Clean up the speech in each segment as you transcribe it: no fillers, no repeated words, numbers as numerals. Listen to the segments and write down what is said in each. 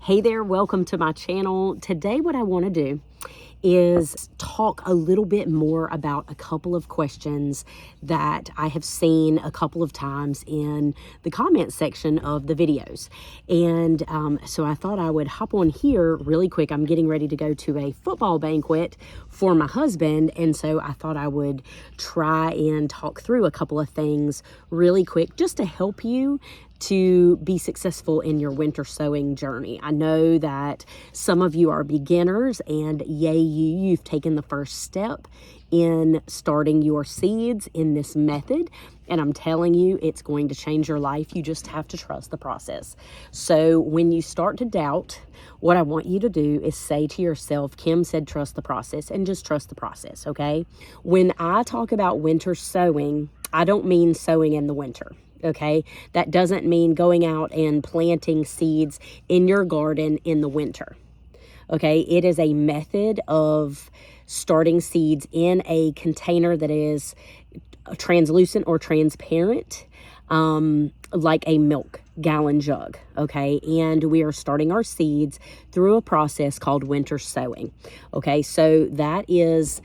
Hey there, welcome to my channel. Today what I want to do is talk a little bit more about a couple of questions that I have seen a couple of times in the comment section of the videos. And so I thought I would hop on here really quick. I'm getting ready to go to a football banquet for my husband, and so I thought I would try and talk through a couple of things really quick just to help you to be successful in your winter sowing journey. I know that some of you are beginners, and yay you've taken the first step in starting your seeds in this method, and I'm telling you it's going to change your life. You just have to trust the process. So when you start to doubt, what I want you to do is say to yourself, Kim said trust the process, and just trust the process, okay? When I talk about winter sowing, I don't mean sowing in the winter. Okay, that doesn't mean going out and planting seeds in your garden in the winter. Okay, it is a method of starting seeds in a container that is translucent or transparent, like a milk gallon jug. Okay, and we are starting our seeds through a process called winter sowing. Okay, so that is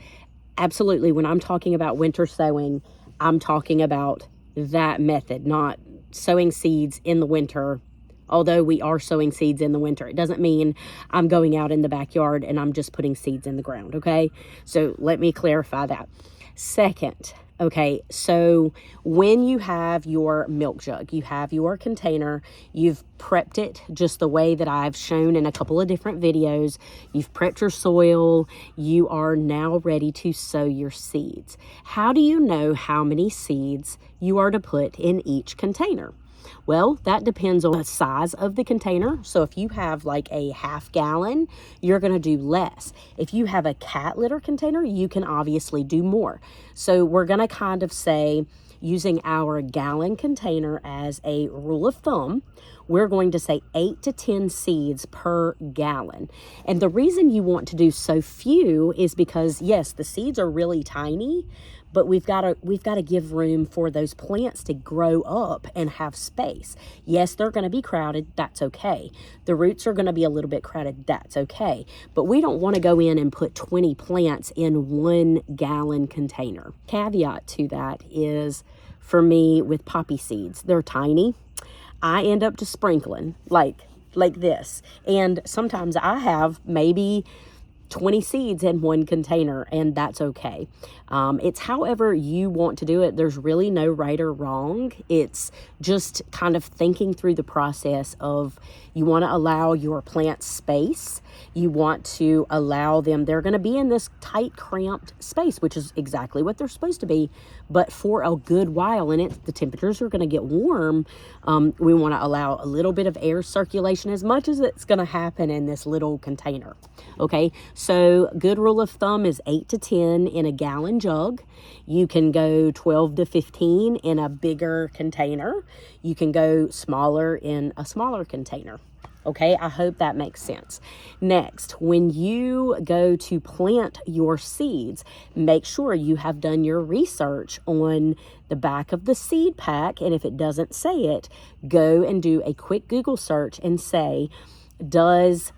absolutely, when I'm talking about winter sowing, I'm talking about that method, not sowing seeds in the winter. Although we are sowing seeds in the winter, it doesn't mean I'm going out in the backyard and I'm just putting seeds in the ground, okay? So let me clarify that. Second, okay, so when you have your milk jug, you have your container, you've prepped it just the way that I've shown in a couple of different videos, you've prepped your soil, you are now ready to sow your seeds. How do you know how many seeds you are to put in each container? Well, that depends on the size of the container. So if you have like a half gallon, you're going to do less. If you have a cat litter container, you can obviously do more. So we're going to kind of say, using our gallon container as a rule of thumb, we're going to say 8 to 10 seeds per gallon. And the reason you want to do so few is because, yes, the seeds are really tiny, but we've got to give room for those plants to grow up and have space. Yes, they're going to be crowded. That's okay. The roots are going to be a little bit crowded. That's okay. But we don't want to go in and put 20 plants in 1 gallon container. Caveat to that is, for me, with poppy seeds, they're tiny. I end up just sprinkling like this. And sometimes I have maybe 20 seeds in 1 container, and that's okay. It's however you want to do it. There's really no right or wrong. It's just kind of thinking through the process of, you want to allow your plants space. You want to allow them, they're going to be in this tight, cramped space, which is exactly what they're supposed to be, but for a good while, and the temperatures are going to get warm. We want to allow a little bit of air circulation, as much as it's going to happen in this little container. Okay, so good rule of thumb is 8 to 10 in a gallon jug. You can go 12 to 15 in a bigger container. You can go smaller in a smaller container. Okay, I hope that makes sense. Next, when you go to plant your seeds, make sure you have done your research on the back of the seed pack. And if it doesn't say it, go and do a quick Google search and say, does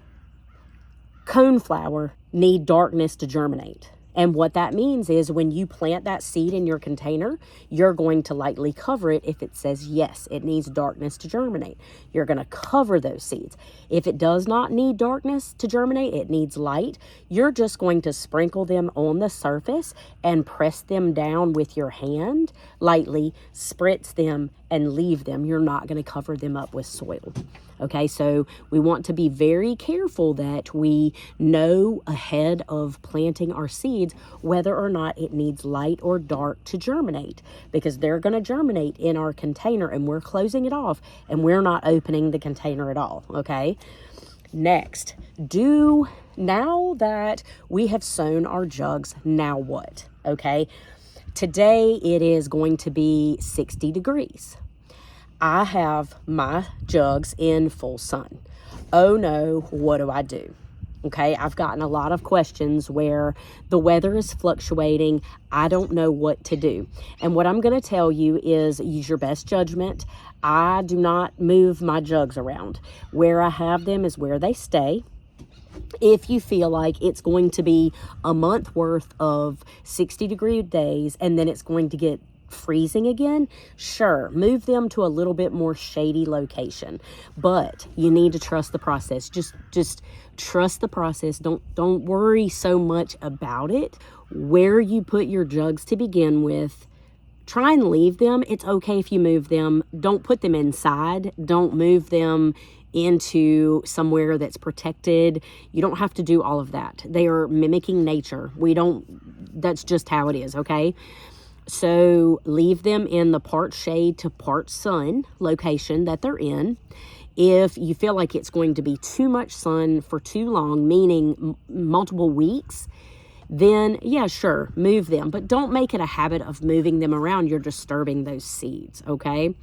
coneflower need darkness to germinate? And what that means is, when you plant that seed in your container, you're going to lightly cover it. If it says, yes, it needs darkness to germinate, you're going to cover those seeds. If it does not need darkness to germinate, it needs light, you're just going to sprinkle them on the surface and press them down with your hand lightly, spritz them, and leave them. You're not going to cover them up with soil. Okay, so we want to be very careful that we know ahead of planting our seeds whether or not it needs light or dark to germinate, because they're going to germinate in our container, and we're closing it off and we're not opening the container at all. Okay, next, now that we have sown our jugs, now what? Okay, today it is going to be 60 degrees. I have my jugs in full sun. Oh no, what do I do? Okay, I've gotten a lot of questions where the weather is fluctuating. I don't know what to do. And what I'm going to tell you is use your best judgment. I do not move my jugs around. Where I have them is where they stay. If you feel like it's going to be a month worth of 60-degree days and then it's going to get freezing again, sure, move them to a little bit more shady location, but you need to trust the process. Just trust the process. Don't worry so much about it. Where you put your jugs to begin with, try and leave them. It's okay if you move them. Don't put them inside. Don't move them into somewhere that's protected. You don't have to do all of that. They are mimicking nature. That's just how it is, okay? So leave them in the part shade to part sun location that they're in. If you feel like it's going to be too much sun for too long, meaning multiple weeks, then yeah, sure, move them. But don't make it a habit of moving them around. You're disturbing those seeds, okay?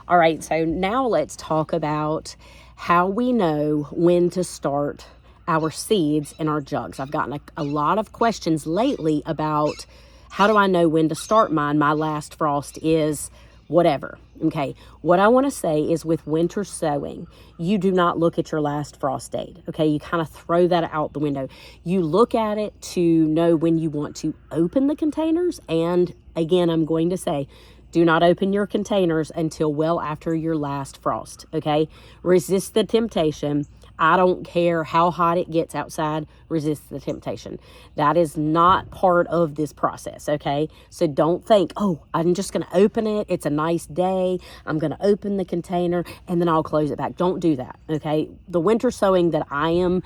All right, so now let's talk about how we know when to start our seeds in our jugs. I've gotten a lot of questions lately about how do I know when to start mine? My last frost is whatever. Okay, what I want to say is with winter sowing, you do not look at your last frost date. Okay, you kind of throw that out the window. You look at it to know when you want to open the containers. And again, I'm going to say, do not open your containers until well after your last frost, okay? Resist the temptation. I don't care how hot it gets outside, resist the temptation. That is not part of this process, okay? So don't think, oh, I'm just gonna open it. It's a nice day. I'm gonna open the container and then I'll close it back. Don't do that, okay? The winter sowing that I am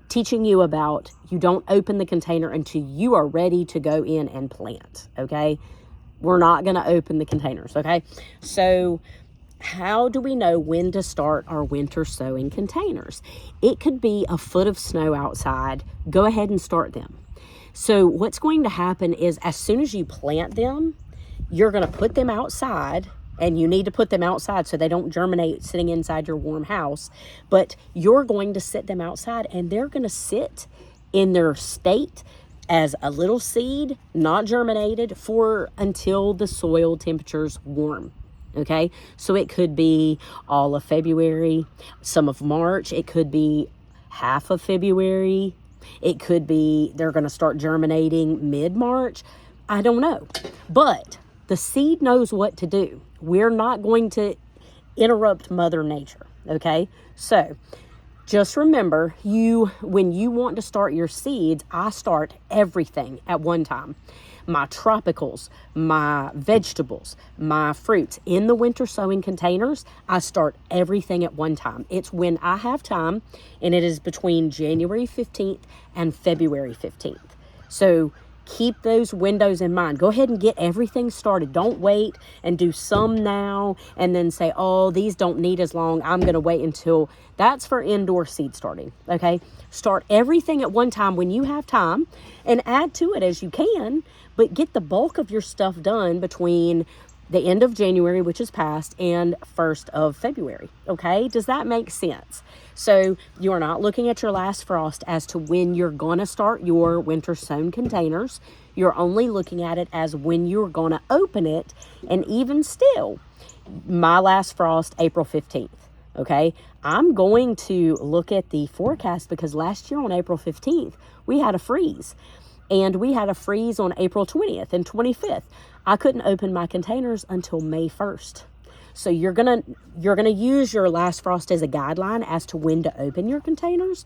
teaching you about, you don't open the container until you are ready to go in and plant, okay? We're not going to open the containers, okay? So how do we know when to start our winter sowing containers? It could be a foot of snow outside. Go ahead and start them. So what's going to happen is as soon as you plant them, you're going to put them outside, and you need to put them outside so they don't germinate sitting inside your warm house. But you're going to sit them outside, and they're going to sit in their state as a little seed, not germinated, for until the soil temperatures warm, okay? So it could be all of February, some of March, it could be half of February, it could be they're gonna start germinating mid-March, I don't know. But the seed knows what to do. We're not going to interrupt Mother Nature, okay? So just remember, when you want to start your seeds, I start everything at one time. My tropicals, my vegetables, my fruits. In the winter sowing containers, I start everything at one time. It's when I have time, and it is between January 15th and February 15th. So keep those windows in mind. Go ahead and get everything started. Don't wait and do some now and then say, oh, these don't need as long. I'm going to wait until. That's for indoor seed starting, okay? Start everything at one time when you have time and add to it as you can, but get the bulk of your stuff done between the end of January, which is past, and 1st of February, okay? Does that make sense? So you are not looking at your last frost as to when you're going to start your winter sown containers. You're only looking at it as when you're going to open it. And even still, my last frost, April 15th, okay? I'm going to look at the forecast because last year on April 15th, we had a freeze. And we had a freeze on April 20th and 25th. I couldn't open my containers until May 1st. So you're gonna use your last frost as a guideline as to when to open your containers,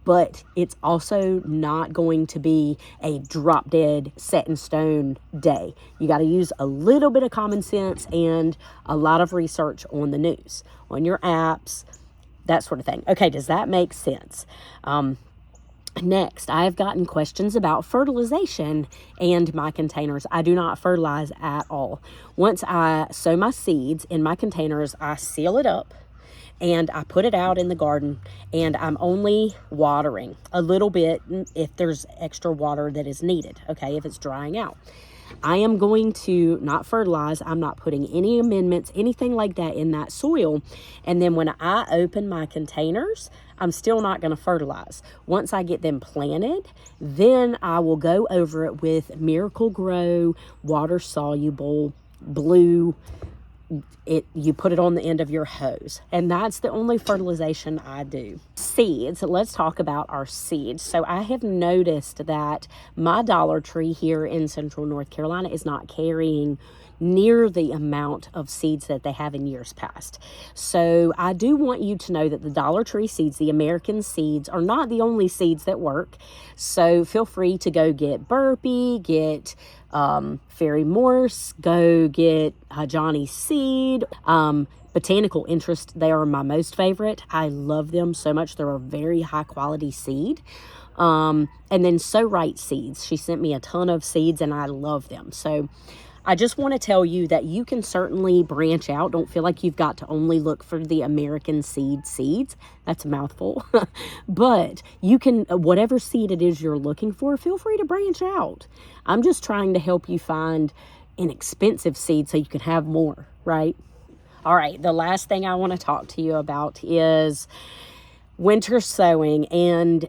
but it's also not going to be a drop dead set in stone day. You got to use a little bit of common sense and a lot of research on the news, on your apps, that sort of thing. Okay, does that make sense? Next, I have gotten questions about fertilization and my containers. I do not fertilize at all. Once I sow my seeds in my containers, I seal it up and I put it out in the garden, and I'm only watering a little bit if there's extra water that is needed, okay, if it's drying out. I am going to not fertilize. I'm not putting any amendments, anything like that in that soil. And then when I open my containers, I'm still not going to fertilize. Once I get them planted, then I will go over it with Miracle Grow water soluble blue. You put it on the end of your hose, and that's the only fertilization I do. Seeds. Let's talk about our seeds. So I have noticed that my Dollar Tree here in Central North Carolina is not carrying near the amount of seeds that they have in years past. So I do want you to know that the Dollar Tree seeds, the American seeds, are not the only seeds that work. So feel free to go get Burpee, get Fairy Morse, go get Johnny Seed. Botanical Interest, they are my most favorite. I love them so much. They're a very high quality seed. And then So Right Seeds. She sent me a ton of seeds and I love them. So I just want to tell you that you can certainly branch out. Don't feel like you've got to only look for the American seeds. That's a mouthful. But you can, whatever seed it is you're looking for, feel free to branch out. I'm just trying to help you find inexpensive seeds so you can have more, right? All right, the last thing I want to talk to you about is winter sowing and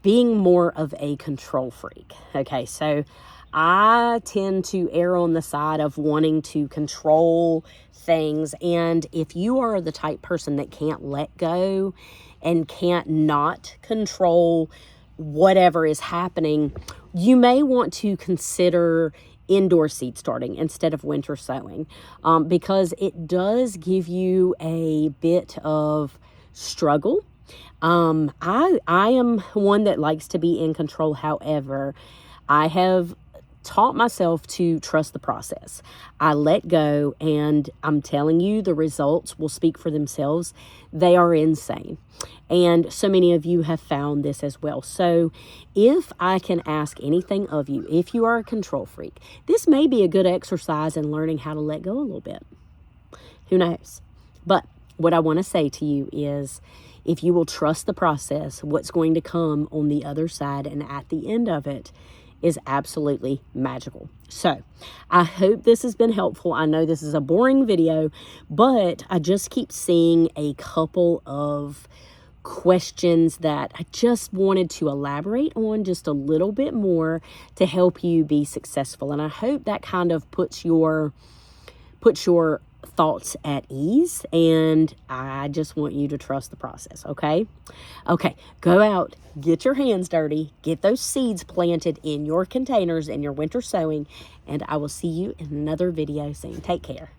being more of a control freak. Okay, so I tend to err on the side of wanting to control things. And if you are the type person that can't let go and can't not control whatever is happening, you may want to consider indoor seed starting instead of winter sowing, because it does give you a bit of struggle. I am one that likes to be in control. However, I have taught myself to trust the process. I let go, and I'm telling you, the results will speak for themselves. They are insane. And so many of you have found this as well. So if I can ask anything of you, if you are a control freak, this may be a good exercise in learning how to let go a little bit. Who knows? But what I want to say to you is, if you will trust the process, what's going to come on the other side and at the end of it is absolutely magical. So I hope this has been helpful. I know this is a boring video, but I just keep seeing a couple of questions that I just wanted to elaborate on just a little bit more to help you be successful. And I hope that kind of puts your thoughts at ease, and I just want you to trust the process. Okay, go out, get your hands dirty, get those seeds planted in your containers in your winter sowing, and I will see you in another video soon. Take care.